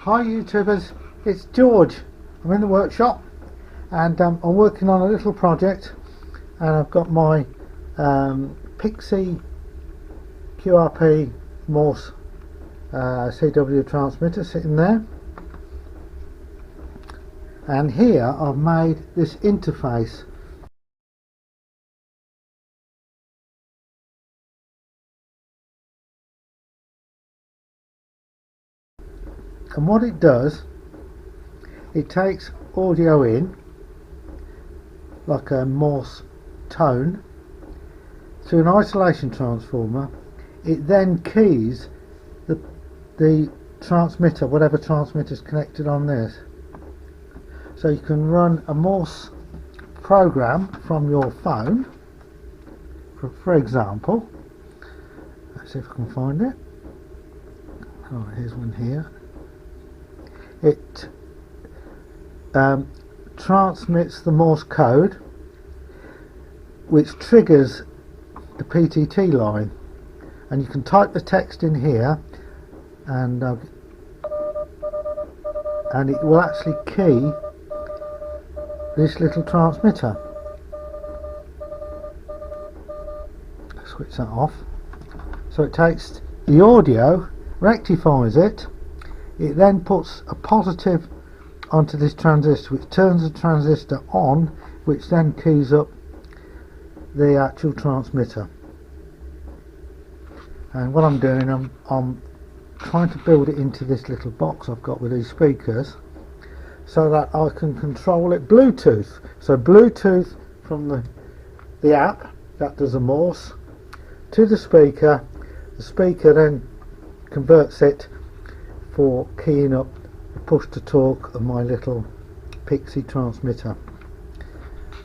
Hi YouTubers, it's George. I'm in the workshop and I'm working on a little project, and I've got my Pixie QRP Morse CW transmitter sitting there, and here I've made this interface. And what it does, it takes audio in like a Morse tone through an isolation transformer. It then keys the transmitter, whatever transmitter is connected on this. So you can run a Morse program from your phone, for example. Let's see if I can find it. Oh, here's one here. It transmits the Morse code, which triggers the PTT line, and you can type the text in here, and it will actually key this little transmitter. Switch that off. So it takes the audio, rectifies it. It then puts a positive onto this transistor, which turns the transistor on, which then keys up the actual transmitter. And what I'm doing, I'm trying to build it into this little box I've got with these speakers, so that I can control it Bluetooth. So Bluetooth from the app that does a Morse to the speaker then converts it for keying up the push to talk of my little Pixie transmitter.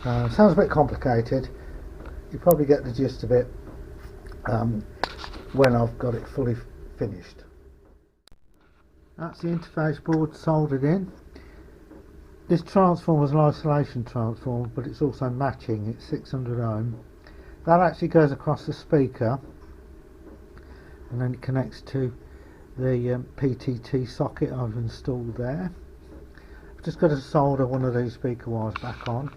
Sounds a bit complicated. You probably get the gist of it when I've got it fully finished. That's the interface board soldered in. This transformer is an isolation transformer, but it's also matching. It's 600 ohm. That actually goes across the speaker, and then it connects to the PTT socket I've installed there. I've just got to solder one of these speaker wires back on,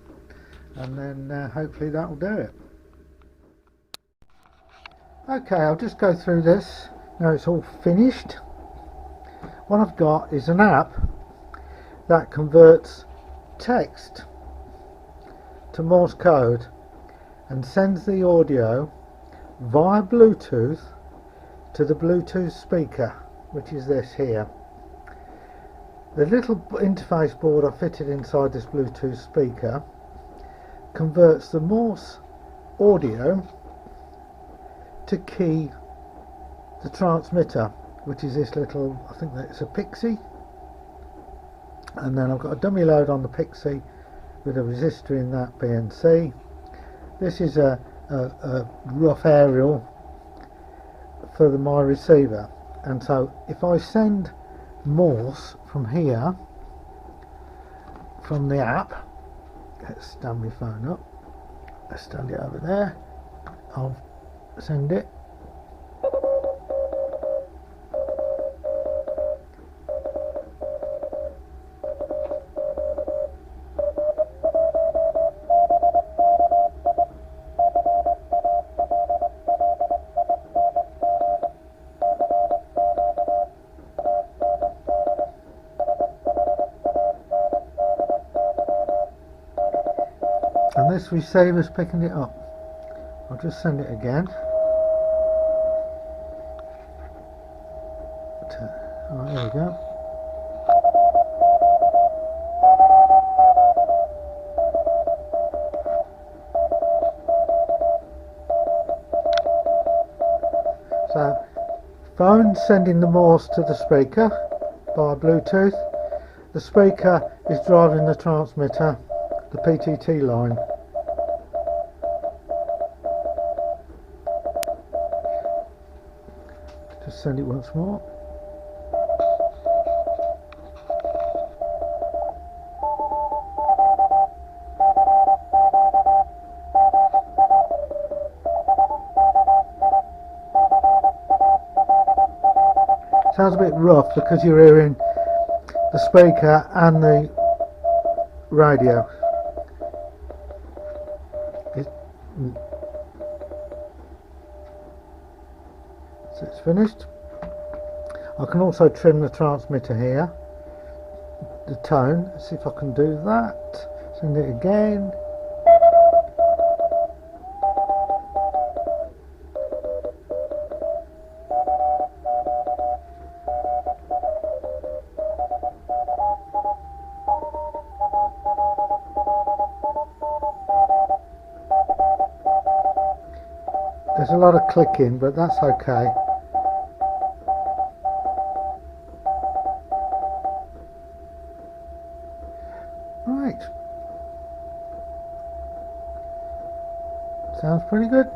and then hopefully that will do it. Okay, I'll just go through this now it's all finished. What I've got is an app that converts text to Morse code and sends the audio via Bluetooth to the Bluetooth speaker, which is this here. The little interface board I fitted inside this Bluetooth speaker converts the Morse audio to key the transmitter, which is this little, I think that it's a Pixie, and then I've got a dummy load on the Pixie with a resistor in that BNC. This is a rough aerial for my receiver, and so if I send Morse from here, from the app, let's stand my phone up, let's stand it over there, I'll send it. And this receiver's picking it up. I'll just send it again. Right, there we go. So, phone sending the Morse to the speaker by Bluetooth. The speaker is driving the transmitter, the PTT line. Just send it once more. Sounds a bit rough because you're hearing the speaker and the radio. So it's finished. I can also trim the transmitter here, the tone. Let's see if I can do that. Send it again. There's a lot of clicking, but that's okay. Right. Sounds pretty good.